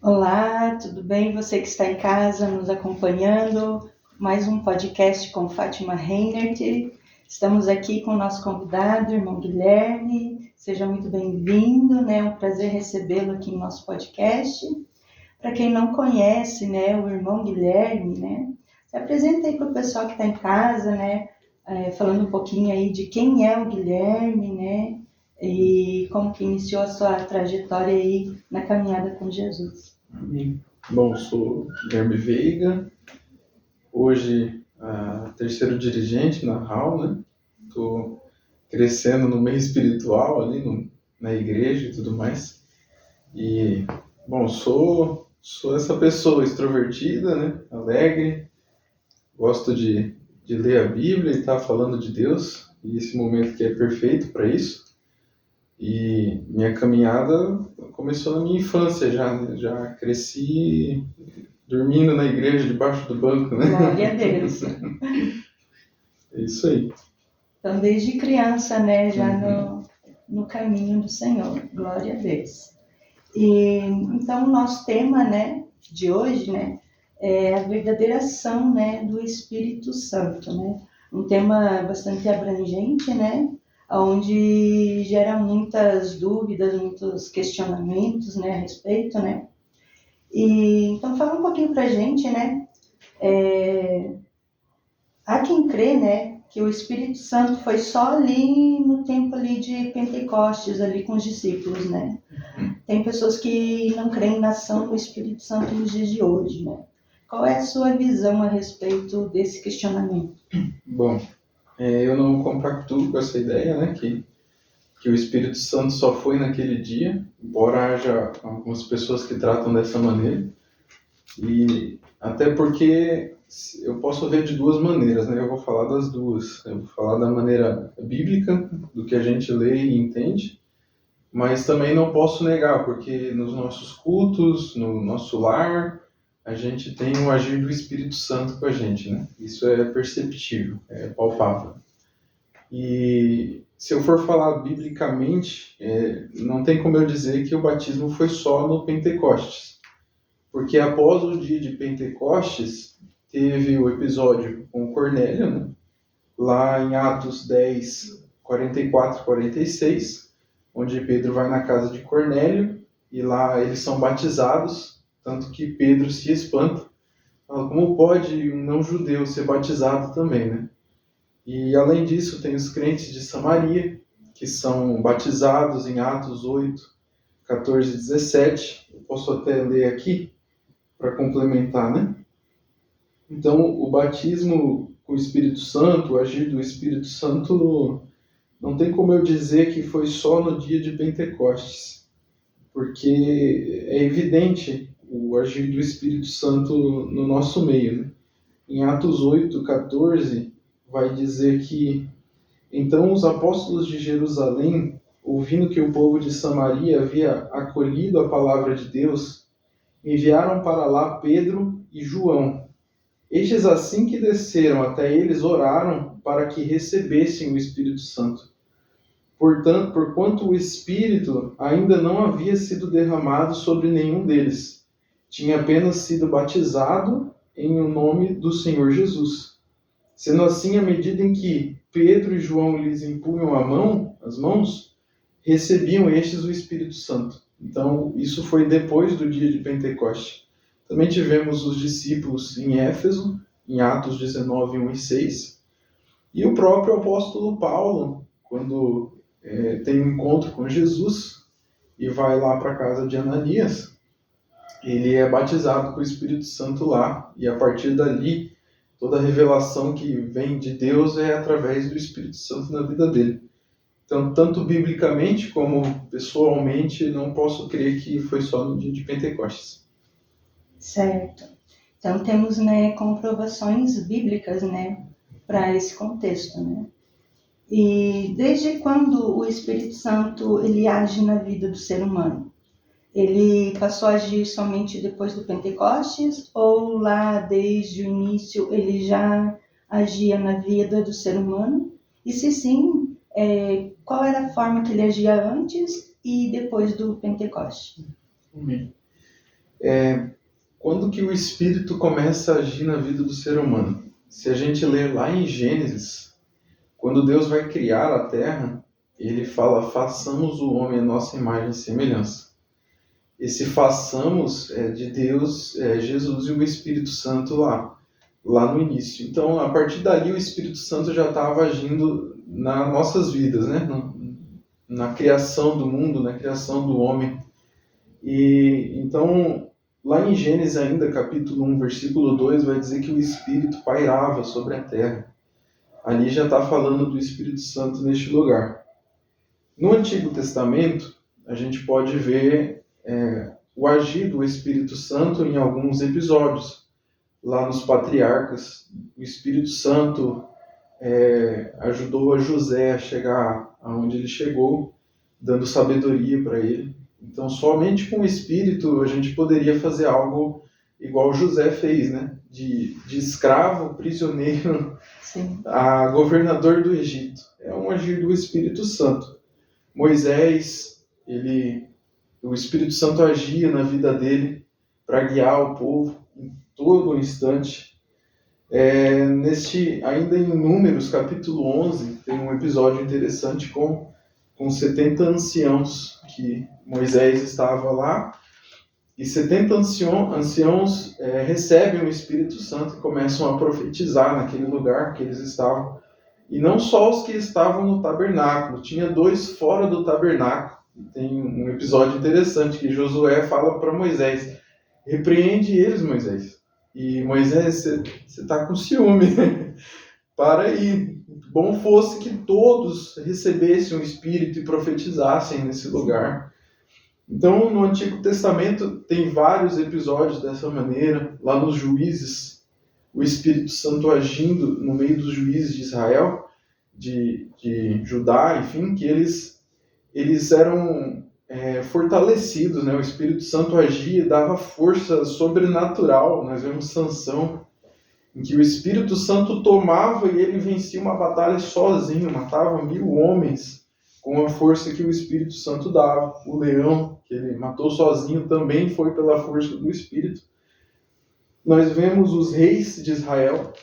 Olá, tudo bem? Você que está em casa nos acompanhando, mais um podcast com Fátima Reinert. Estamos aqui com o nosso convidado, irmão Guilherme. Seja muito bem-vindo, né? É um prazer recebê-lo aqui no nosso podcast. Para quem não conhece, né, o irmão Guilherme, né? Se apresenta aí para o pessoal que está em casa, né? Falando um pouquinho aí de quem é o Guilherme, né? E como que iniciou a sua trajetória aí na caminhada com Jesus. Bom, sou Guilherme Veiga, hoje terceiro dirigente na RAL, né? Estou crescendo no meio espiritual ali na igreja e tudo mais. E, bom, sou essa pessoa extrovertida, né? Alegre, gosto de ler a Bíblia e estar falando de Deus, e esse momento que é perfeito para isso. E minha caminhada começou na minha infância já, né? Já cresci dormindo na igreja, debaixo do banco, né? Glória a Deus. É isso aí. Então, desde criança, né, já no caminho do Senhor. Glória a Deus. E, então, o nosso tema, né, de hoje, né, é a verdadeira ação, né, do Espírito Santo, né? Um tema bastante abrangente, né, onde gera muitas dúvidas, muitos questionamentos, né, a respeito, né? E, então, fala um pouquinho pra gente, né, há quem crê, né, que o Espírito Santo foi só ali no tempo ali de Pentecostes, ali com os discípulos, né? Tem pessoas que não creem na ação do Espírito Santo nos dias de hoje, né? Qual é a sua visão a respeito desse questionamento? Bom, eu não compactuo com essa ideia, né, que o Espírito Santo só foi naquele dia, embora haja algumas pessoas que tratam dessa maneira. E até porque eu posso ver de duas maneiras, né? Eu vou falar das duas. Eu vou falar da maneira bíblica, do que a gente lê e entende, mas também não posso negar, porque nos nossos cultos, no nosso lar, a gente tem um agir do Espírito Santo com a gente, né? Isso é perceptível, é palpável. E se eu for falar biblicamente, não tem como eu dizer que o batismo foi só no Pentecostes. Porque após o dia de Pentecostes, teve o episódio com Cornélio, né? Lá em Atos 10, 44 e 46, onde Pedro vai na casa de Cornélio, e lá eles são batizados, tanto que Pedro se espanta. Fala, como pode um não-judeu ser batizado também, né? E além disso, tem os crentes de Samaria, que são batizados em Atos 8, 14 e 17. Eu posso até ler aqui, para complementar, né? Então, o batismo com o Espírito Santo, o agir do Espírito Santo, não tem como eu dizer que foi só no dia de Pentecostes, porque é evidente o agir do Espírito Santo no nosso meio, né? Em Atos 8, 14, vai dizer que então os apóstolos de Jerusalém, ouvindo que o povo de Samaria havia acolhido a palavra de Deus, enviaram para lá Pedro e João. Estes, assim que desceram até eles, oraram para que recebessem o Espírito Santo. Portanto, porquanto o Espírito ainda não havia sido derramado sobre nenhum deles, tinha apenas sido batizado em o nome do Senhor Jesus. Sendo assim, à medida em que Pedro e João lhes impunham as mãos, recebiam estes o Espírito Santo. Então, isso foi depois do dia de Pentecoste. Também tivemos os discípulos em Éfeso, em Atos 19, 1 e 6. E o próprio apóstolo Paulo, quando tem um encontro com Jesus e vai lá para a casa de Ananias, ele é batizado com o Espírito Santo lá. E a partir dali, toda a revelação que vem de Deus é através do Espírito Santo na vida dele. Então, tanto biblicamente como pessoalmente, não posso crer que foi só no dia de Pentecostes. Certo. Então, temos, né, comprovações bíblicas, né, para esse contexto, né? E desde quando o Espírito Santo ele age na vida do ser humano? Ele passou a agir somente depois do Pentecostes ou lá desde o início ele já agia na vida do ser humano? E se sim, qual era a forma que ele agia antes e depois do Pentecoste? Quando que o Espírito começa a agir na vida do ser humano? Se a gente ler lá em Gênesis, quando Deus vai criar a Terra, ele fala, façamos o homem à nossa imagem e semelhança. Esse façamos é de Deus, Jesus e o Espírito Santo lá no início. Então, a partir dali, o Espírito Santo já estava agindo nas nossas vidas, né? Na criação do mundo, na criação do homem. E então, lá em Gênesis ainda, capítulo 1, versículo 2, vai dizer que o Espírito pairava sobre a terra. Ali já está falando do Espírito Santo neste lugar. No Antigo Testamento, a gente pode ver o agir do Espírito Santo em alguns episódios. Lá nos Patriarcas, o Espírito Santo ajudou a José a chegar aonde ele chegou, dando sabedoria para ele. Então, somente com o Espírito a gente poderia fazer algo igual José fez, né? De escravo, prisioneiro, Sim. a governador do Egito. É um agir do Espírito Santo. Moisés, o Espírito Santo agia na vida dele para guiar o povo em todo o instante. Ainda em Números, capítulo 11, tem um episódio interessante com 70 anciãos, que Moisés estava lá, e 70 anciãos recebem o Espírito Santo e começam a profetizar naquele lugar que eles estavam. E não só os que estavam no tabernáculo, tinha 2 fora do tabernáculo. Tem um episódio interessante que Josué fala para Moisés, repreende eles, Moisés. E Moisés, você está com ciúme, para aí. Bom fosse que todos recebessem o Espírito e profetizassem nesse lugar. Então, no Antigo Testamento tem vários episódios dessa maneira. Lá nos Juízes, o Espírito Santo agindo no meio dos juízes de Israel, de Judá, enfim, que eles eram fortalecidos, né? O Espírito Santo agia e dava força sobrenatural. Nós vemos Sansão, em que o Espírito Santo tomava e ele vencia uma batalha sozinho, matava 1000 homens com a força que o Espírito Santo dava. O leão, que ele matou sozinho, também foi pela força do Espírito. Nós vemos os reis de Israel,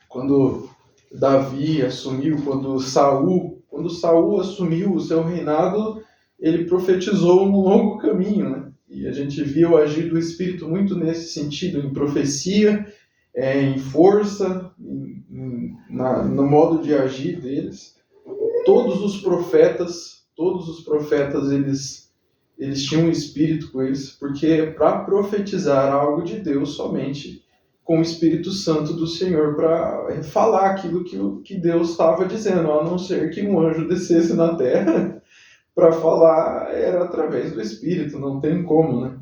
quando Davi assumiu, quando Saul assumiu o seu reinado, ele profetizou um longo caminho, né? E a gente viu o agir do Espírito muito nesse sentido, em profecia, em força, no modo de agir deles. Todos os profetas, eles tinham um Espírito com eles, porque para profetizar algo de Deus somente com o Espírito Santo do Senhor, para falar aquilo que Deus estava dizendo, a não ser que um anjo descesse na terra para falar, era através do Espírito, não tem como, né?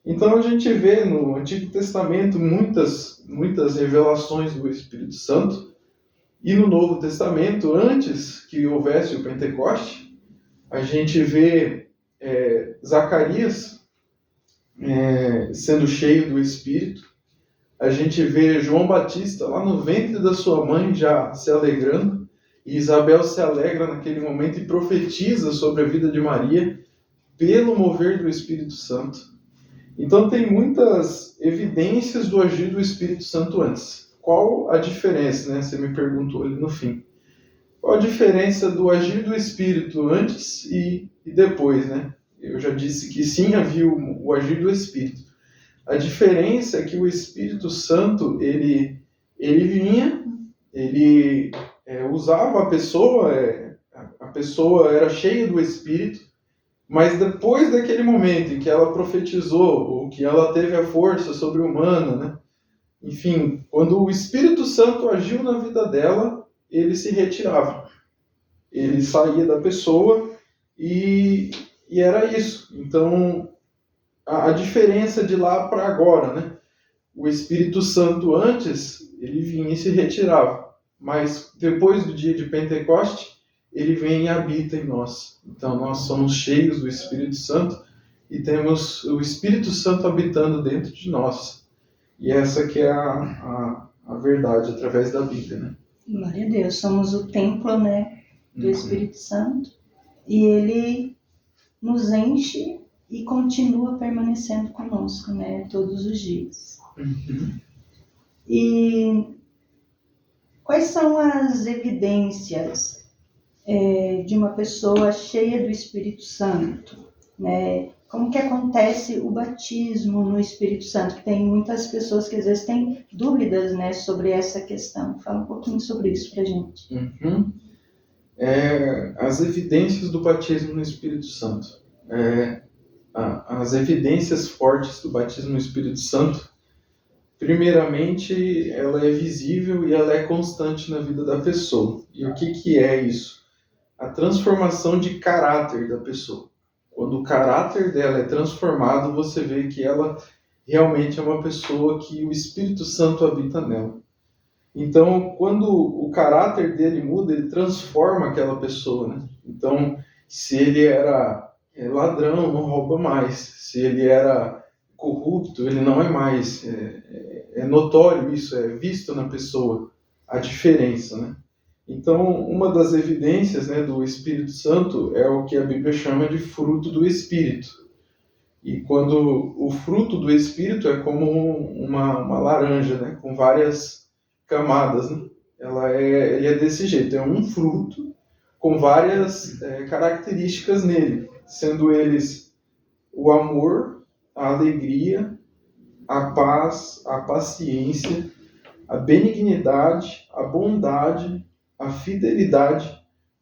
Então a gente vê no Antigo Testamento muitas revelações do Espírito Santo, e no Novo Testamento, antes que houvesse o Pentecoste, a gente vê Zacarias sendo cheio do Espírito, a gente vê João Batista lá no ventre da sua mãe já se alegrando, e Isabel se alegra naquele momento e profetiza sobre a vida de Maria pelo mover do Espírito Santo. Então tem muitas evidências do agir do Espírito Santo antes. Qual a diferença, né? Você me perguntou ali no fim. Qual a diferença do agir do Espírito antes e depois, né? Eu já disse que sim, havia o agir do Espírito. A diferença é que o Espírito Santo, ele vinha, ele usava a pessoa era cheia do Espírito, mas depois daquele momento em que ela profetizou, ou que ela teve a força sobre-humana, né? Enfim, quando o Espírito Santo agiu na vida dela, ele se retirava. Ele saía da pessoa e era isso. Então, a diferença de lá para agora, né? O Espírito Santo antes, ele vinha e se retirava. Mas depois do dia de Pentecoste, ele vem e habita em nós. Então nós somos cheios do Espírito Santo e temos o Espírito Santo habitando dentro de nós. E essa que é a verdade através da Bíblia, né? Glória a Deus. Somos o templo, né, do Espírito Santo, e ele nos enche e continua permanecendo conosco, né, todos os dias. E quais são as evidências de uma pessoa cheia do Espírito Santo, né? Como que acontece o batismo no Espírito Santo? Tem muitas pessoas que às vezes têm dúvidas, né, sobre essa questão. Fala um pouquinho sobre isso pra gente. As evidências do batismo no Espírito Santo. As evidências fortes do batismo no Espírito Santo, primeiramente, ela é visível e ela é constante na vida da pessoa. E o que é isso? A transformação de caráter da pessoa. Quando o caráter dela é transformado, você vê que ela realmente é uma pessoa que o Espírito Santo habita nela. Então, quando o caráter dele muda, ele transforma aquela pessoa, né? Então, se ele era ladrão, não rouba mais. Se ele era corrupto, ele não é mais. É notório isso, é visto na pessoa a diferença, né? Então, uma das evidências, né, do Espírito Santo é o que a Bíblia chama de fruto do Espírito. E quando o fruto do Espírito é como uma laranja, né, com várias camadas, né? Ele é desse jeito, é um fruto com várias características nele, sendo eles o amor, a alegria, a paz, a paciência, a benignidade, a bondade, a fidelidade,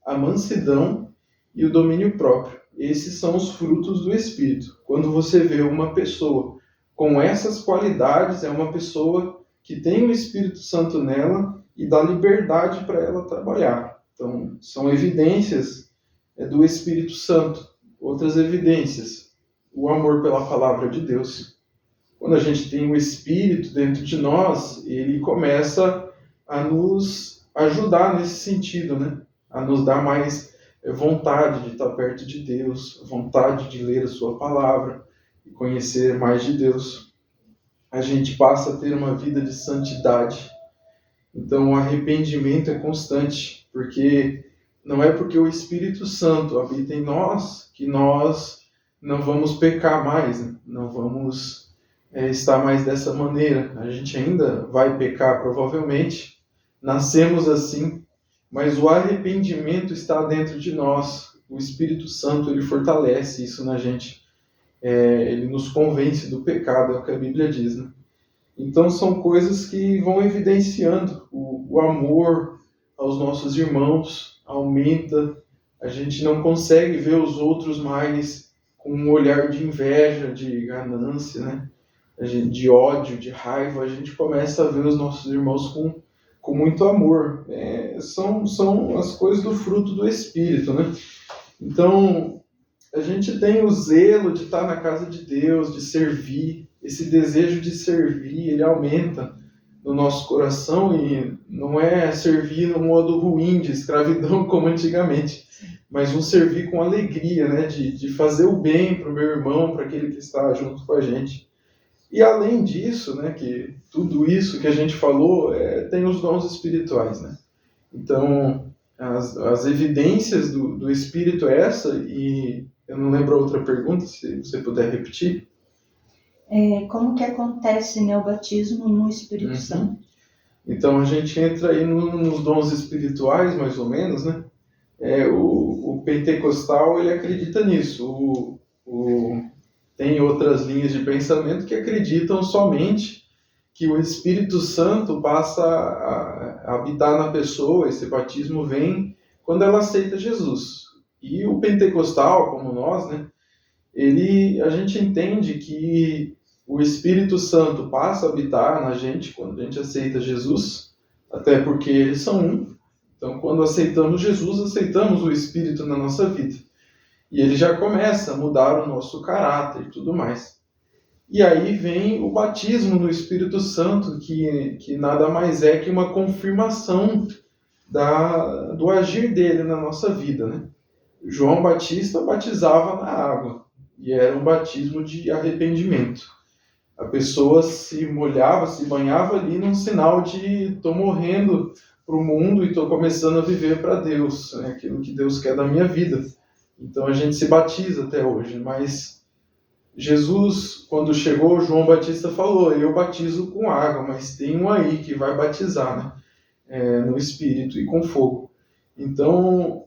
a mansidão e o domínio próprio. Esses são os frutos do Espírito. Quando você vê uma pessoa com essas qualidades, é uma pessoa que tem o Espírito Santo nela e dá liberdade para ela trabalhar. Então, são evidências do Espírito Santo. Outras evidências, o amor pela palavra de Deus. Quando a gente tem o Espírito dentro de nós, ele começa a nos ajudar nesse sentido, né? A nos dar mais vontade de estar perto de Deus, vontade de ler a sua palavra e conhecer mais de Deus. A gente passa a ter uma vida de santidade. Então, o arrependimento é constante, porque não é porque o Espírito Santo habita em nós que nós não vamos pecar mais, né? Não vamos estar mais dessa maneira. A gente ainda vai pecar, provavelmente. Nascemos assim, mas o arrependimento está dentro de nós. O Espírito Santo, ele fortalece isso na gente. Ele nos convence do pecado, é o que a Bíblia diz, né? Então, são coisas que vão evidenciando o amor aos nossos irmãos, aumenta. A gente não consegue ver os outros mais com um olhar de inveja, de ganância, né? De ódio, de raiva. A gente começa a ver os nossos irmãos com muito amor. São as coisas do fruto do Espírito, né? Então, a gente tem o zelo de estar na casa de Deus, de servir. Esse desejo de servir, ele aumenta no nosso coração e não é servir no modo ruim, de escravidão como antigamente, mas um servir com alegria, né? De fazer o bem para o meu irmão, para aquele que está junto com a gente. E além disso, né, que tudo isso que a gente falou tem os dons espirituais, né? Então, as evidências do Espírito é essa, e eu não lembro a outra pergunta, se você puder repetir. Como que acontece, né, o batismo no Espírito Santo? Então, a gente entra aí nos dons espirituais, mais ou menos, né? O pentecostal, ele acredita nisso. Tem outras linhas de pensamento que acreditam somente que o Espírito Santo passa a habitar na pessoa, esse batismo vem quando ela aceita Jesus. E o pentecostal, como nós, né, a gente entende que o Espírito Santo passa a habitar na gente quando a gente aceita Jesus, até porque eles são um. Então, quando aceitamos Jesus, aceitamos o Espírito na nossa vida. E ele já começa a mudar o nosso caráter e tudo mais. E aí vem o batismo no Espírito Santo, que nada mais é que uma confirmação do agir dele na nossa vida, né? João Batista batizava na água, e era um batismo de arrependimento. A pessoa se molhava, se banhava ali num sinal de estou morrendo para o mundo e estou começando a viver para Deus, né? Aquilo que Deus quer da minha vida. Então a gente se batiza até hoje, mas Jesus, quando chegou, João Batista falou: eu batizo com água, mas tem um aí que vai batizar, né? No Espírito e com fogo. Então,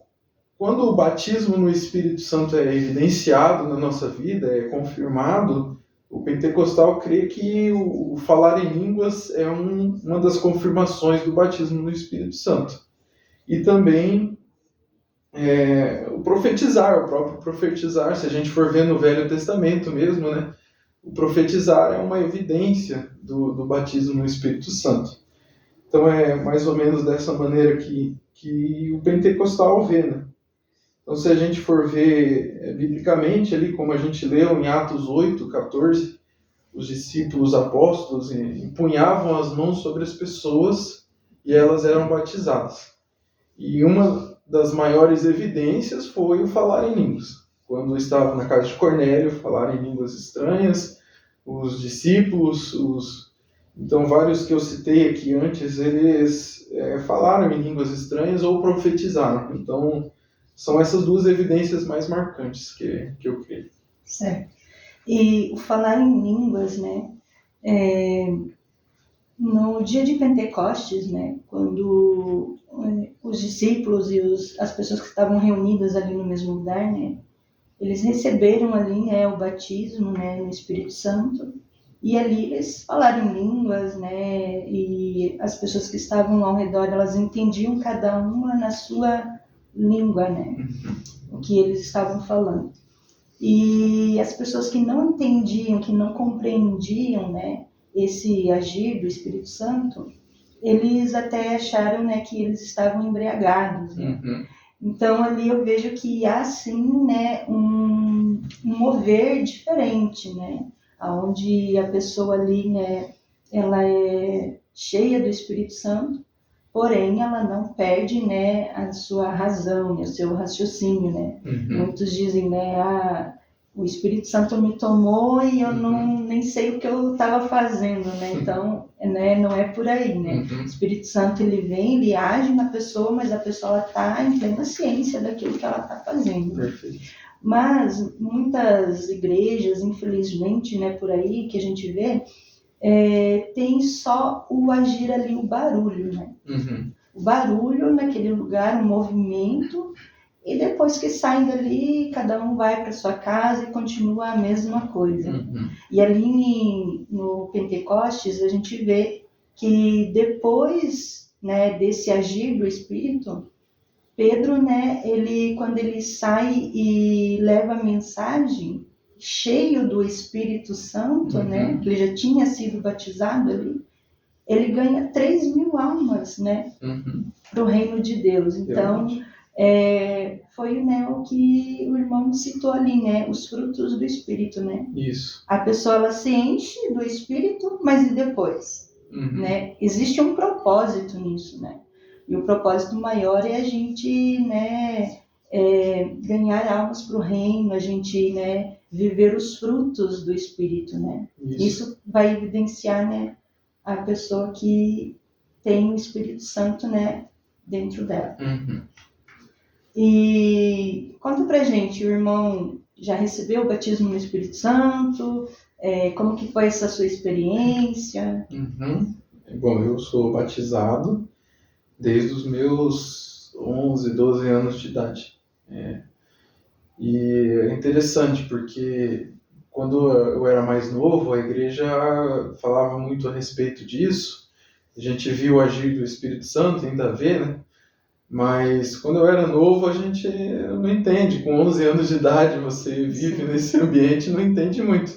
quando o batismo no Espírito Santo é evidenciado na nossa vida, é confirmado, o pentecostal crê que o falar em línguas é uma das confirmações do batismo no Espírito Santo. E também o profetizar, o próprio profetizar, se a gente for ver no Velho Testamento mesmo, né? O profetizar é uma evidência do batismo no Espírito Santo. Então é mais ou menos dessa maneira que o pentecostal vê, né? Então se a gente for ver biblicamente ali, como a gente leu em Atos 8, 14, os discípulos apóstolos empunhavam as mãos sobre as pessoas e elas eram batizadas. E uma das maiores evidências foi o falar em línguas. Quando estavam na casa de Cornélio, falar em línguas estranhas, os discípulos, então vários que eu citei aqui antes, eles falaram em línguas estranhas ou profetizaram. Então, são essas duas evidências mais marcantes que eu creio. Certo. E o falar em línguas, né? No dia de Pentecostes, né? Quando os discípulos e as pessoas que estavam reunidas ali no mesmo lugar, né? Eles receberam ali, né? O batismo, né? No Espírito Santo. E ali eles falaram em línguas, né? E as pessoas que estavam ao redor, elas entendiam cada uma na sua língua, né? O que eles estavam falando. E as pessoas que não entendiam, que não compreendiam, né? Esse agir do Espírito Santo, eles até acharam, né? Que eles estavam embriagados, né? Então ali eu vejo que há sim, né? Um mover diferente, né? Onde a pessoa ali, né, ela é cheia do Espírito Santo, porém ela não perde, né, a sua razão, né, o seu raciocínio, né. Muitos dizem, né, o Espírito Santo me tomou e eu nem sei o que eu estava fazendo, né, então, né, não é por aí, né. O Espírito Santo, ele vem, ele age na pessoa, mas a pessoa está em plena ciência daquilo que ela está fazendo. Perfeito. Mas muitas igrejas, infelizmente, né, por aí que a gente vê, tem só o agir ali, o barulho, né? O barulho naquele lugar, o movimento, e depois que saem dali, cada um vai para sua casa e continua a mesma coisa. E ali no Pentecostes, a gente vê que depois, né, desse agir do Espírito, Pedro, né, quando ele sai e leva a mensagem, cheio do Espírito Santo, né, que ele já tinha sido batizado ali, ele ganha 3.000 almas, né, para o reino de Deus. Então, foi, né, o que o irmão citou ali, né, os frutos do Espírito, né. Isso. A pessoa, ela se enche do Espírito, mas e depois? Né? Existe um propósito nisso, né. E o propósito maior é a gente, né, ganhar almas para o reino, a gente, né, viver os frutos do Espírito, né. Isso vai evidenciar, né, a pessoa que tem o Espírito Santo, né, dentro dela. E conta pra gente, o irmão já recebeu o batismo no Espírito Santo? Como que foi essa sua experiência? Bom, eu sou batizado desde os meus 11, 12 anos de idade. E é interessante porque quando eu era mais novo, a igreja falava muito a respeito disso. A gente viu o agir do Espírito Santo, ainda vê, né? Mas quando eu era novo, a gente não entende. Com 11 anos de idade, você vive nesse ambiente e não entende muito.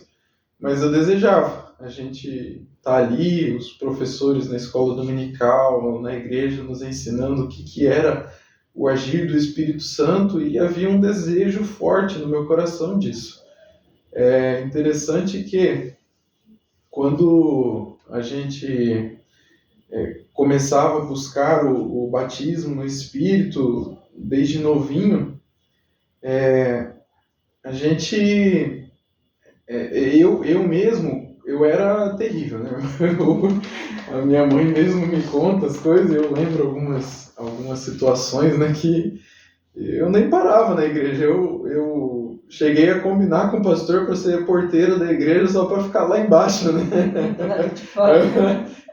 Mas eu desejava. A gente tá ali, os professores na escola dominical, na igreja, nos ensinando o que era o agir do Espírito Santo, e havia um desejo forte no meu coração disso. É interessante que quando a gente começava a buscar o batismo no Espírito desde novinho, a gente, eu mesmo, eu era terrível, né? A minha mãe mesmo me conta as coisas, eu lembro algumas situações, né, que eu nem parava na igreja, eu cheguei a combinar com o pastor para ser porteiro da igreja só para ficar lá embaixo, né?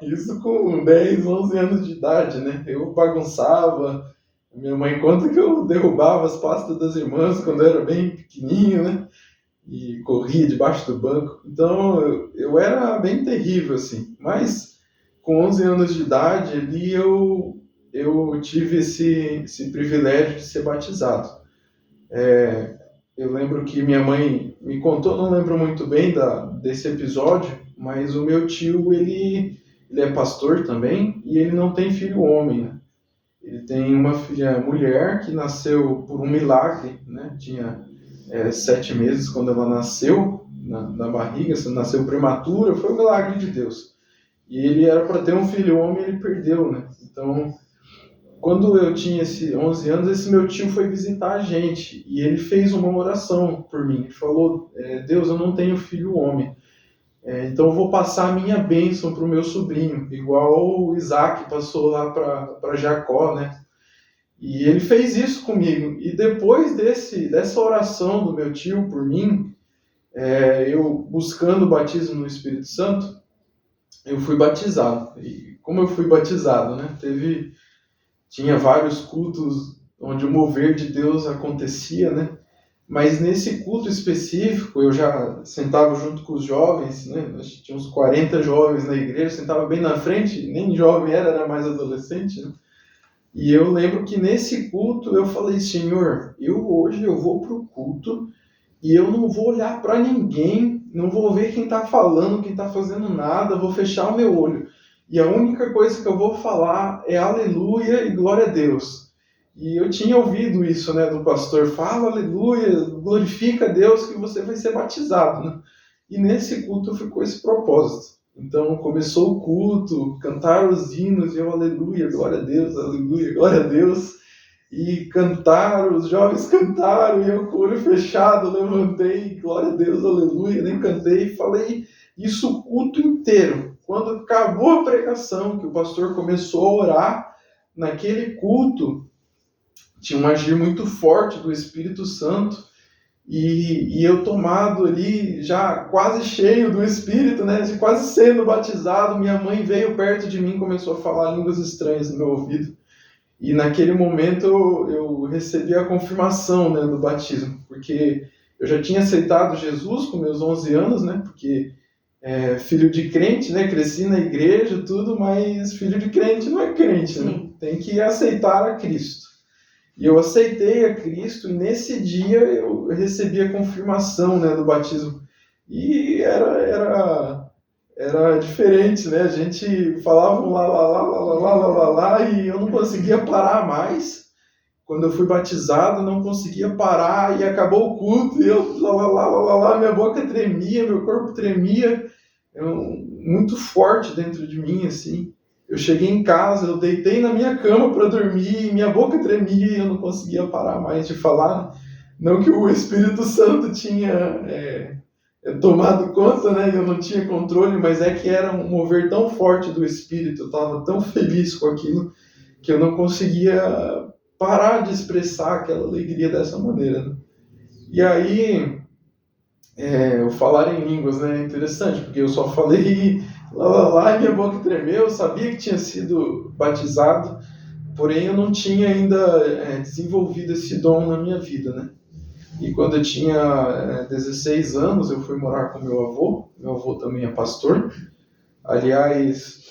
Isso com 10, 11 anos de idade, né? Eu bagunçava. Minha mãe conta que eu derrubava as pastas das irmãs quando eu era bem pequenininho, né? E corria debaixo do banco. Então, eu era bem terrível, assim. Mas, com 11 anos de idade, ali eu tive esse privilégio de ser batizado. Eu lembro que minha mãe me contou, não lembro muito bem desse episódio, mas o meu tio, ele é pastor também, e ele não tem filho homem, né? Ele tem uma filha mulher que nasceu por um milagre, né? Tinha 7 meses quando ela nasceu na barriga, nasceu prematura, foi um milagre de Deus. E ele era para ter um filho homem, ele perdeu, né? Então, quando eu tinha 11 anos, esse meu tio foi visitar a gente e ele fez uma oração por mim. Ele falou, Deus, eu não tenho filho homem, então eu vou passar a minha bênção para o meu sobrinho, igual o Isaac passou lá para Jacó, né? E ele fez isso comigo. E depois dessa oração do meu tio por mim, eu buscando o batismo no Espírito Santo, eu fui batizado. E como eu fui batizado, né? Tinha vários cultos onde o mover de Deus acontecia, né? Mas nesse culto específico, eu já sentava junto com os jovens, né? Nós tinha uns 40 jovens na igreja, sentava bem na frente, nem jovem era mais adolescente, né? E eu lembro que nesse culto eu falei, Senhor, hoje eu vou para o culto e eu não vou olhar para ninguém, não vou ver quem está falando, quem está fazendo nada, vou fechar o meu olho. E a única coisa que eu vou falar é aleluia e glória a Deus. E eu tinha ouvido isso, né, do pastor, fala aleluia, glorifica a Deus que você vai ser batizado, né? E nesse culto ficou esse propósito. Então começou o culto, cantaram os hinos, e eu aleluia, glória a Deus, aleluia, glória a Deus. E cantaram, os jovens cantaram, e eu com o olho fechado levantei, glória a Deus, aleluia, nem cantei, falei isso o culto inteiro. Quando acabou a pregação, que o pastor começou a orar, naquele culto, tinha um agir muito forte do Espírito Santo, e eu tomado ali, já quase cheio do Espírito, né, de quase sendo batizado, minha mãe veio perto de mim e começou a falar línguas estranhas no meu ouvido. E naquele momento eu recebi a confirmação, né, do batismo, porque eu já tinha aceitado Jesus com meus 11 anos, né, porque filho de crente, né, cresci na igreja, tudo, mas filho de crente não é crente, né? Tem que aceitar a Cristo. E eu aceitei a Cristo e nesse dia eu recebi a confirmação, né, do batismo. E era diferente, né? A gente falava um lá, e eu não conseguia parar mais. Quando eu fui batizado, não conseguia parar e acabou o culto e eu minha boca tremia, meu corpo tremia, muito forte dentro de mim, assim. Eu cheguei em casa, eu deitei na minha cama para dormir, minha boca tremia e eu não conseguia parar mais de falar. Não que o Espírito Santo tinha tomado conta, né? Eu não tinha controle, mas é que era um mover tão forte do Espírito, eu estava tão feliz com aquilo que eu não conseguia parar de expressar aquela alegria dessa maneira, né? E aí, o falar em línguas, né, é interessante, porque eu só falei e minha boca tremeu, eu sabia que tinha sido batizado, porém eu não tinha ainda desenvolvido esse dom na minha vida, né? E quando eu tinha 16 anos, eu fui morar com meu avô também é pastor. Aliás,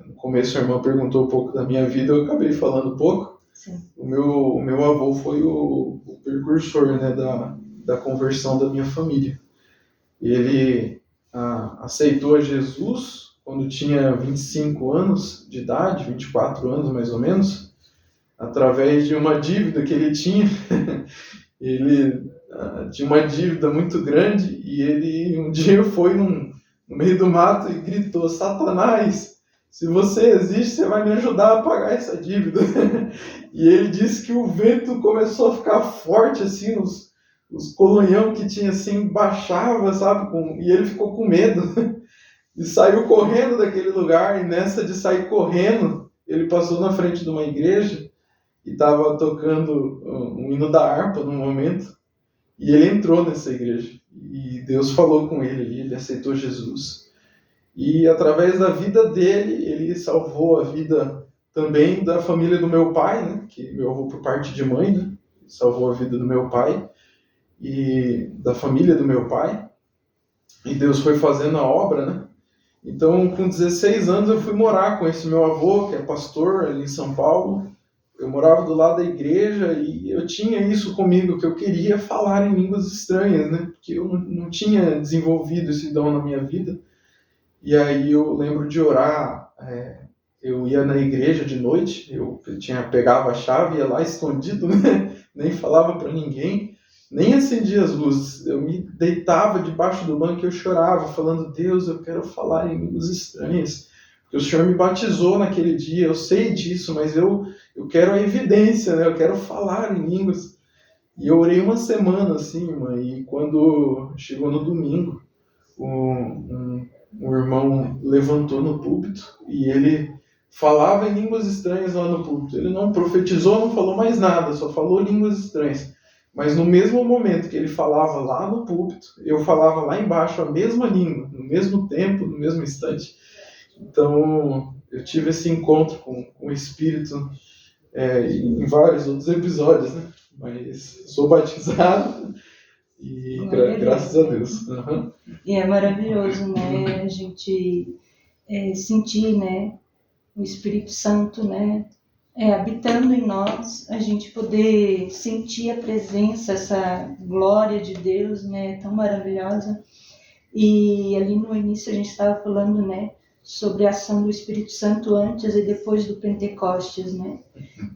no começo a irmã perguntou um pouco da minha vida, eu acabei falando pouco. Sim. O meu avô foi o precursor, né, da conversão da minha família. Ele aceitou a Jesus quando tinha 25 anos de idade, 24 anos mais ou menos, através de uma dívida que ele tinha. Ele tinha uma dívida muito grande e ele um dia foi no meio do mato e gritou: Satanás, se você existe, você vai me ajudar a pagar essa dívida. E ele disse que o vento começou a ficar forte, assim, os colonhão que tinha, assim, baixava, sabe? E ele ficou com medo. E saiu correndo daquele lugar, e nessa de sair correndo, ele passou na frente de uma igreja e estava tocando um hino da harpa no momento. E ele entrou nessa igreja. E Deus falou com ele, ele aceitou Jesus. E através da vida dele, ele salvou a vida também da família do meu pai, né? Que meu avô por parte de mãe, né? Salvou a vida do meu pai e da família do meu pai. E Deus foi fazendo a obra, né? Então, com 16 anos, eu fui morar com esse meu avô, que é pastor ali em São Paulo. Eu morava do lado da igreja e eu tinha isso comigo, que eu queria falar em línguas estranhas, né? Porque eu não tinha desenvolvido esse dom na minha vida. E aí eu lembro de orar, eu ia na igreja de noite, pegava a chave, ia lá escondido, né? Nem falava para ninguém, nem acendia as luzes. Eu me deitava debaixo do banco e eu chorava, falando, Deus, eu quero falar em línguas estranhas. Porque o Senhor me batizou naquele dia, eu sei disso, mas eu quero a evidência, né? Eu quero falar em línguas. E eu orei uma semana assim, mãe, e quando chegou no domingo, um irmão levantou no púlpito e ele falava em línguas estranhas lá no púlpito. Ele não profetizou, não falou mais nada, só falou línguas estranhas. Mas no mesmo momento que ele falava lá no púlpito, eu falava lá embaixo a mesma língua, no mesmo tempo, no mesmo instante. Então, eu tive esse encontro com o Espírito em vários outros episódios, né? Mas sou batizado e graças a Deus. Uhum. E é maravilhoso, né? A gente sentir, né? O Espírito Santo, né? Habitando em nós, a gente poder sentir a presença, essa glória de Deus, né? Tão maravilhosa. E ali no início a gente estava falando, né? Sobre a ação do Espírito Santo antes e depois do Pentecostes, né?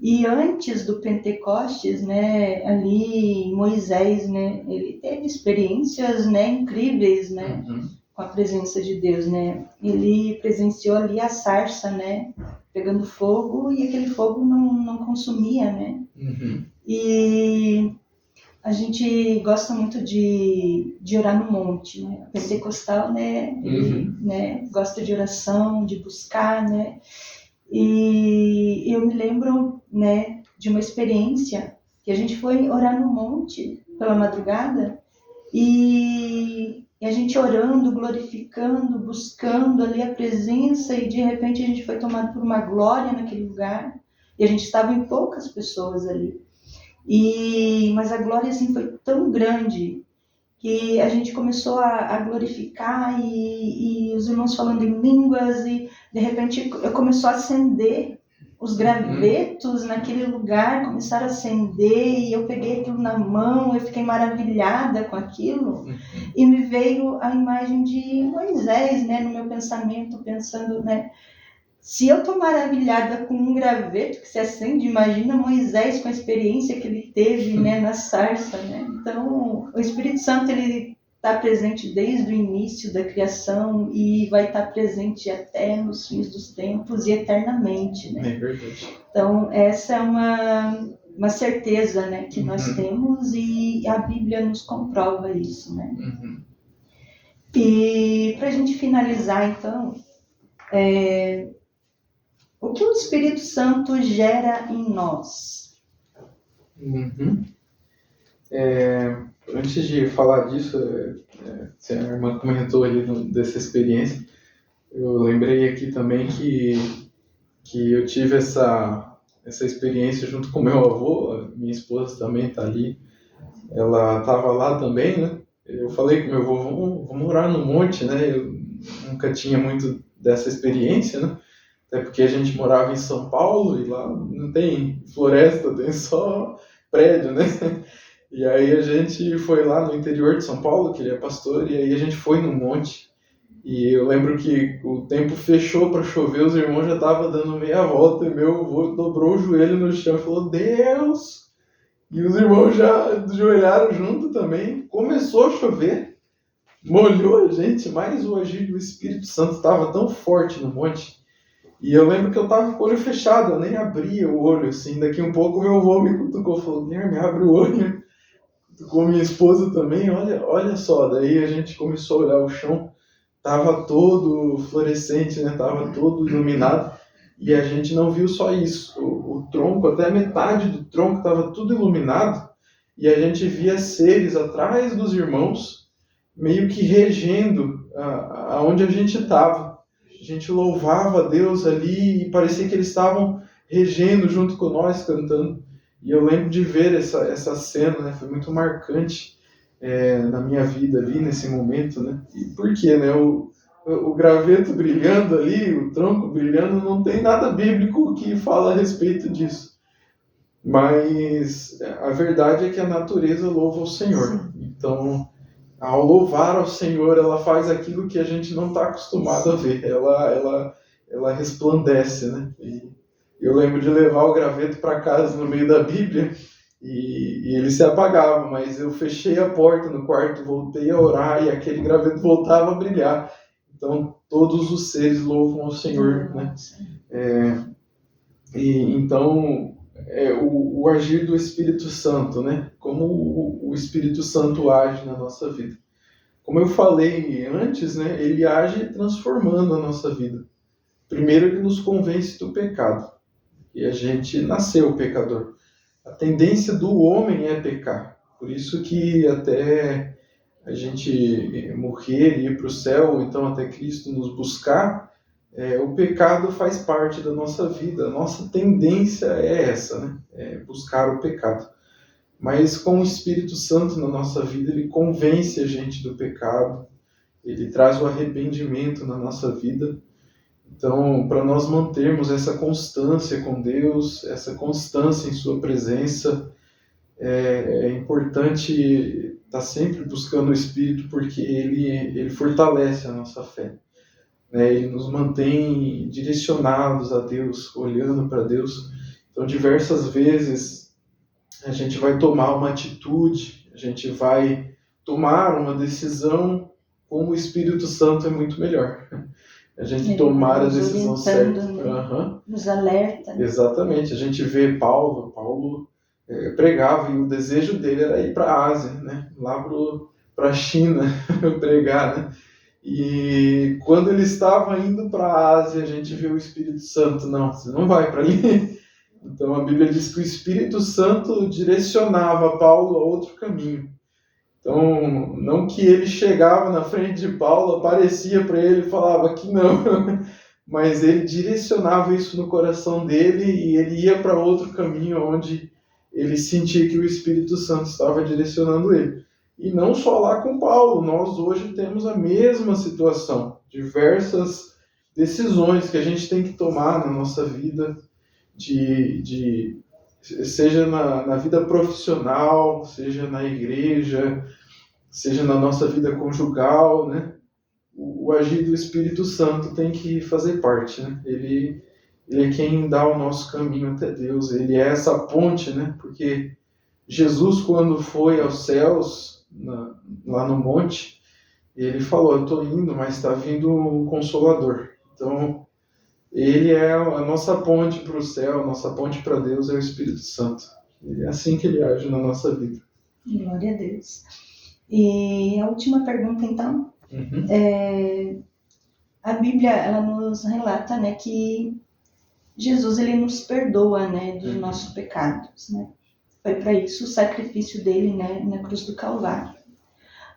E antes do Pentecostes, né? Ali Moisés, né? Ele teve experiências, né? Incríveis, né? Com a presença de Deus, né? Ele presenciou ali a sarça, né? Pegando fogo e aquele fogo não consumia, né? E a gente gosta muito de orar no monte, né? O pentecostal, né? Ele, né? Gosta de oração, de buscar, né? E eu me lembro, né? De uma experiência que a gente foi orar no monte pela madrugada e a gente orando, glorificando, buscando ali a presença e de repente a gente foi tomado por uma glória naquele lugar e a gente estava em poucas pessoas ali. Mas a glória assim foi tão grande que a gente começou a glorificar e os irmãos falando em línguas e de repente começou a acender os gravetos naquele lugar, começaram a acender e eu peguei aquilo na mão, eu fiquei maravilhada com aquilo e me veio a imagem de Moisés, né, no meu pensamento, pensando, né, se eu estou maravilhada com um graveto que se acende, imagina Moisés com a experiência que ele teve, né, na sarça, né? Então, o Espírito Santo, ele está presente desde o início da criação e vai estar presente até nos fins dos tempos e eternamente, né? É verdade. Então, essa é uma certeza, né, que nós temos e a Bíblia nos comprova isso, né? E para a gente finalizar, então, o que o Espírito Santo gera em nós? Antes de falar disso, a irmã comentou ali dessa experiência, eu lembrei aqui também que eu tive essa experiência junto com meu avô, minha esposa também está ali, ela estava lá também, né? Eu falei com meu avô, vamos morar no monte, né? Eu nunca tinha muito dessa experiência, né? Até porque a gente morava em São Paulo e lá não tem floresta, tem só prédio, né? E aí a gente foi lá no interior de São Paulo, que ele é pastor, e aí a gente foi no monte. E eu lembro que o tempo fechou para chover, os irmãos já estavam dando meia volta e meu avô dobrou o joelho no chão e falou, Deus! E os irmãos já ajoelharam junto também. Começou a chover, molhou a gente, mas o agir do Espírito Santo estava tão forte no monte. E eu lembro que eu tava com o olho fechado, eu nem abria o olho, assim. Daqui um pouco meu avô me cutucou, falou, Guilherme, abre o olho. Cutucou minha esposa também, olha só. Daí a gente começou a olhar o chão, tava todo fluorescente, né? Tava todo iluminado. E a gente não viu só isso. O tronco, até a metade do tronco tava tudo iluminado. e a gente via seres atrás dos irmãos, meio que regendo aonde a gente estava. A gente louvava a Deus ali e parecia que eles estavam regendo junto com nós, cantando. E eu lembro de ver essa cena, né? Foi muito marcante na minha vida ali, nesse momento, né? E por quê, né? O graveto brilhando ali, o tronco brilhando, não tem nada bíblico que fala a respeito disso. Mas a verdade é que a natureza louva o Senhor. Então, ao louvar ao Senhor, ela faz aquilo que a gente não está acostumado a ver. Ela resplandece, né? E eu lembro de levar o graveto para casa no meio da Bíblia e ele se apagava, mas eu fechei a porta no quarto, voltei a orar e aquele graveto voltava a brilhar. Então, todos os seres louvam ao Senhor, né? Então, o agir do Espírito Santo, né? Como o Espírito Santo age na nossa vida. Como eu falei antes, né? Ele age transformando a nossa vida. Primeiro, ele nos convence do pecado. E a gente nasceu pecador. A tendência do homem é pecar. Por isso que até a gente morrer e ir para o céu, ou então até Cristo nos buscar, o pecado faz parte da nossa vida. A nossa tendência é essa, né? É buscar o pecado. Mas com o Espírito Santo na nossa vida, ele convence a gente do pecado, ele traz o arrependimento na nossa vida. Então, para nós mantermos essa constância com Deus, essa constância em sua presença, é importante estar sempre buscando o Espírito, porque ele fortalece a nossa fé. Ele nos mantém direcionados a Deus, olhando para Deus. Então, diversas vezes, a gente vai tomar uma atitude, a gente vai tomar uma decisão com o Espírito Santo é muito melhor. A gente tomar a decisão certa. Nos alerta. Exatamente. A gente vê Paulo pregava e o desejo dele era ir para a Ásia, né? Lá para a China pregar, né? E quando ele estava indo para a Ásia, a gente vê o Espírito Santo. Não, você não vai para ali. Então a Bíblia diz que o Espírito Santo direcionava Paulo a outro caminho. Então, não que ele chegava na frente de Paulo, aparecia para ele e falava que não, mas ele direcionava isso no coração dele e ele ia para outro caminho onde ele sentia que o Espírito Santo estava direcionando ele. E não só lá com Paulo, nós hoje temos a mesma situação, diversas decisões que a gente tem que tomar na nossa vida, seja na vida profissional, seja na igreja, seja na nossa vida conjugal, né? O agir do Espírito Santo tem que fazer parte, né? Ele é quem dá o nosso caminho até Deus, ele é essa ponte, né? Porque Jesus, quando foi aos céus, lá no monte, ele falou, eu estou indo, mas está vindo um Consolador. Então, ele é a nossa ponte para o céu, a nossa ponte para Deus é o Espírito Santo. E é assim que ele age na nossa vida. Glória a Deus. E a última pergunta, então. A Bíblia, ela nos relata, né, que Jesus, ele nos perdoa, né, dos nossos pecados, né? Foi para isso o sacrifício dele, né, na cruz do Calvário.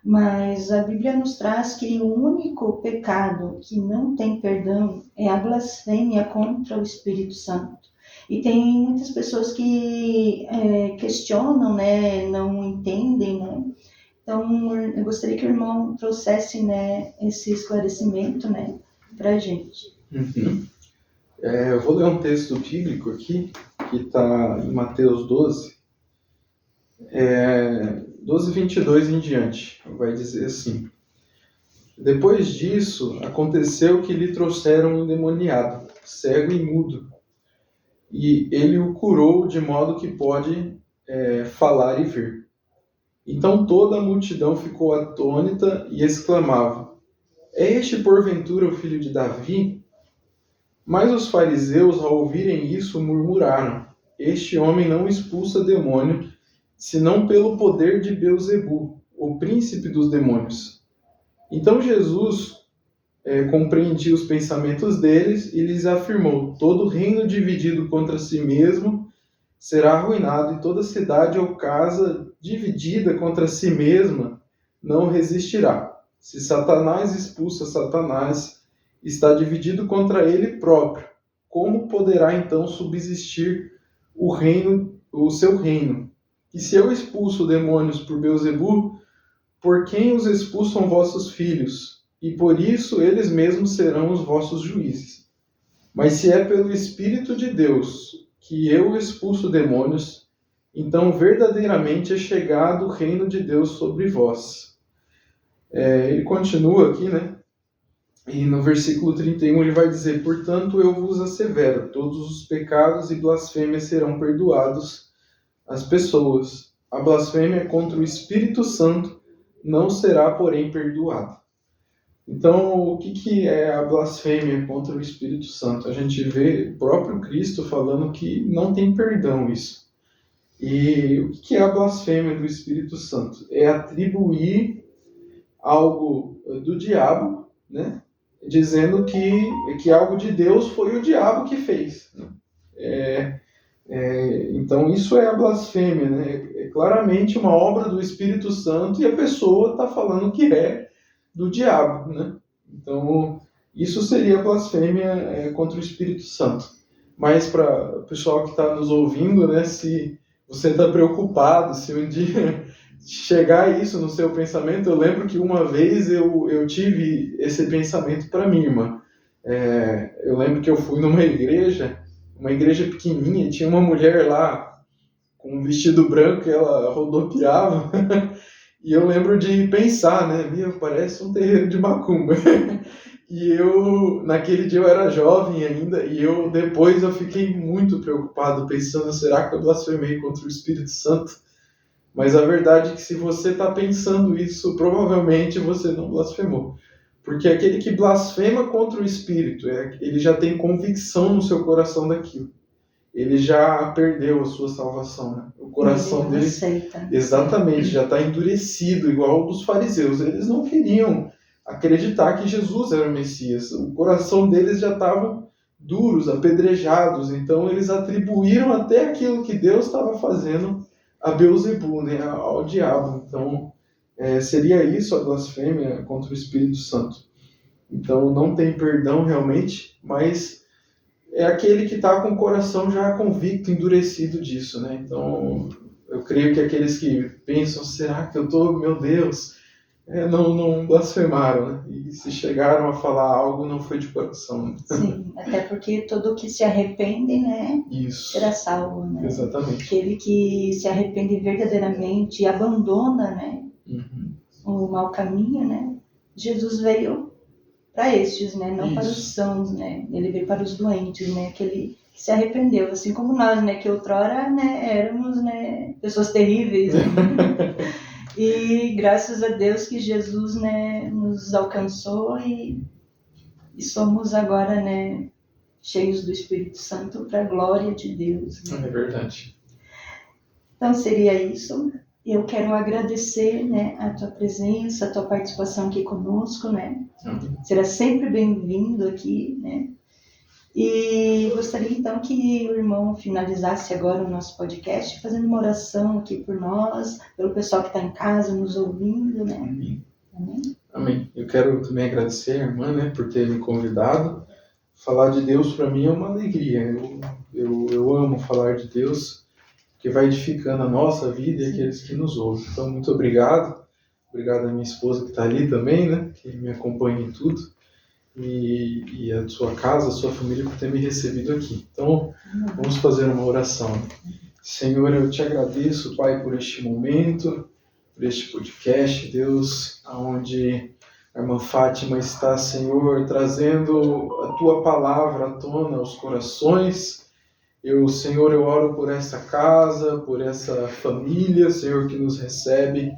Mas a Bíblia nos traz que o único pecado que não tem perdão é a blasfêmia contra o Espírito Santo. E tem muitas pessoas que questionam, né, não entendem, né? Então, eu gostaria que o irmão trouxesse, né, esse esclarecimento, né, para a gente. Eu vou ler um texto bíblico aqui, que está em Mateus 12, 12:22 em diante. Vai dizer assim: depois disso, aconteceu que lhe trouxeram um endemoniado, cego e mudo, e ele o curou de modo que pode falar e ver. Então toda a multidão ficou atônita e exclamava: é este porventura o filho de Davi? Mas os fariseus, ao ouvirem isso, murmuraram: este homem não expulsa demônio, senão pelo poder de Beelzebu, o príncipe dos demônios. Então Jesus compreendia os pensamentos deles e lhes afirmou: todo reino dividido contra si mesmo será arruinado, e toda cidade ou casa dividida contra si mesma não resistirá. Se Satanás expulsa Satanás, está dividido contra ele próprio. Como poderá então subsistir o seu reino? E se eu expulso demônios por Beelzebu, por quem os expulsam vossos filhos? E por isso eles mesmos serão os vossos juízes. Mas se é pelo Espírito de Deus que eu expulso demônios, então verdadeiramente é chegado o reino de Deus sobre vós. Ele continua aqui, né? E no versículo 31 ele vai dizer: portanto eu vos assevero, todos os pecados e blasfêmias serão perdoados às pessoas. A blasfêmia contra o Espírito Santo não será, porém, perdoada. Então, o que é a blasfêmia contra o Espírito Santo? A gente vê o próprio Cristo falando que não tem perdão isso. E o que é a blasfêmia do Espírito Santo? É atribuir algo do diabo, né? Dizendo que algo de Deus foi o diabo que fez. Então, isso é a blasfêmia, né? É claramente uma obra do Espírito Santo e a pessoa está falando que é do diabo, né? Então, isso seria a blasfêmia contra o Espírito Santo. Mas para o pessoal que está nos ouvindo, né, se você está preocupado, se um dia chegar isso no seu pensamento, eu lembro que uma vez eu tive esse pensamento para mim, irmã. Eu lembro que eu fui numa igreja pequenininha, tinha uma mulher lá com um vestido branco, ela rodopiava, e eu lembro de pensar, né, parece um terreiro de macumba. E naquele dia eu era jovem ainda, e depois eu fiquei muito preocupado, pensando, será que eu blasfemei contra o Espírito Santo? Mas a verdade é que se você está pensando isso, provavelmente você não blasfemou. Porque aquele que blasfema contra o Espírito, ele já tem convicção no seu coração daquilo. Ele já perdeu a sua salvação, né? O coração dele, aceita. Exatamente, já está endurecido, igual dos fariseus. Eles não queriam acreditar que Jesus era o Messias. O coração deles já estava duros, apedrejados. Então eles atribuíram até aquilo que Deus estava fazendo a Beelzebu, né? Ao diabo. Então seria isso a blasfêmia contra o Espírito Santo. Então não tem perdão realmente, mas é aquele que está com o coração já convicto, endurecido disso, né? Então eu creio que aqueles que pensam, será que eu estou, meu Deus, não blasfemaram, né? E se chegaram a falar algo, não foi de coração. Né? Sim, até porque todo que se arrepende, né, Isso. será salvo, né? Exatamente. Aquele que se arrepende verdadeiramente e abandona, né, o mau caminho, né? Jesus veio para estes, né, não para os sãos, né? Ele veio para os doentes, né? Aquele que se arrependeu, assim como nós, né, que outrora, né, éramos, né, pessoas terríveis. Né? E graças a Deus que Jesus, né, nos alcançou e somos agora, né, cheios do Espírito Santo para a glória de Deus. Né? É verdade. Então seria isso. Eu quero agradecer, né, a tua presença, a tua participação aqui conosco, né? Será sempre bem-vindo aqui, né? E gostaria então que o irmão finalizasse agora o nosso podcast fazendo uma oração aqui por nós, pelo pessoal que está em casa nos ouvindo, né? Amém. Amém. Amém. Eu quero também agradecer a irmã, né, por ter me convidado. Falar de Deus para mim é uma alegria. Eu amo falar de Deus, que vai edificando a nossa vida e aqueles que nos ouvem. Então, muito obrigado. Obrigado à minha esposa que está ali também, né, que me acompanha em tudo. E a sua casa, a sua família por ter me recebido aqui. Então, vamos fazer uma oração. Senhor, eu te agradeço, Pai, por este momento, por este podcast, Deus, onde a irmã Fátima está, Senhor, trazendo a tua palavra à tona aos corações. Senhor, eu oro por essa casa, por essa família, Senhor, que nos recebe.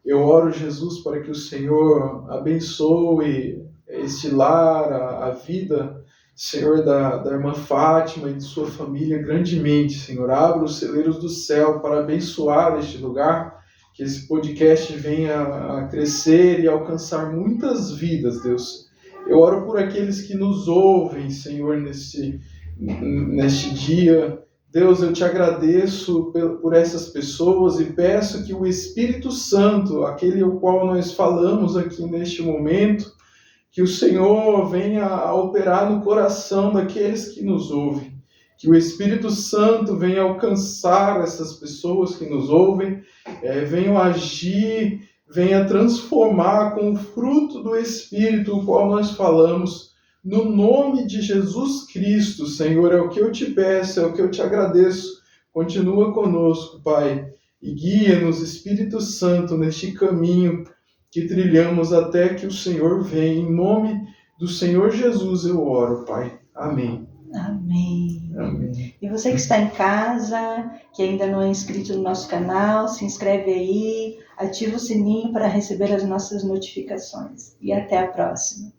Eu oro, Jesus, para que o Senhor abençoe este lar, a vida, Senhor, da irmã Fátima e de sua família grandemente, Senhor. Abra os celeiros do céu para abençoar este lugar, que esse podcast venha a crescer e alcançar muitas vidas, Deus. Eu oro por aqueles que nos ouvem, Senhor, neste dia, Deus, eu te agradeço por essas pessoas e peço que o Espírito Santo, aquele ao qual nós falamos aqui neste momento, que o Senhor venha a operar no coração daqueles que nos ouvem. Que o Espírito Santo venha alcançar essas pessoas que nos ouvem, venha agir, venha transformar com o fruto do Espírito, o qual nós falamos. No nome de Jesus Cristo, Senhor, é o que eu te peço, é o que eu te agradeço. Continua conosco, Pai, e guia-nos, Espírito Santo, neste caminho que trilhamos até que o Senhor venha. Em nome do Senhor Jesus eu oro, Pai. Amém. Amém. Amém. E você que está em casa, que ainda não é inscrito no nosso canal, se inscreve aí, ativa o sininho para receber as nossas notificações. E até a próxima.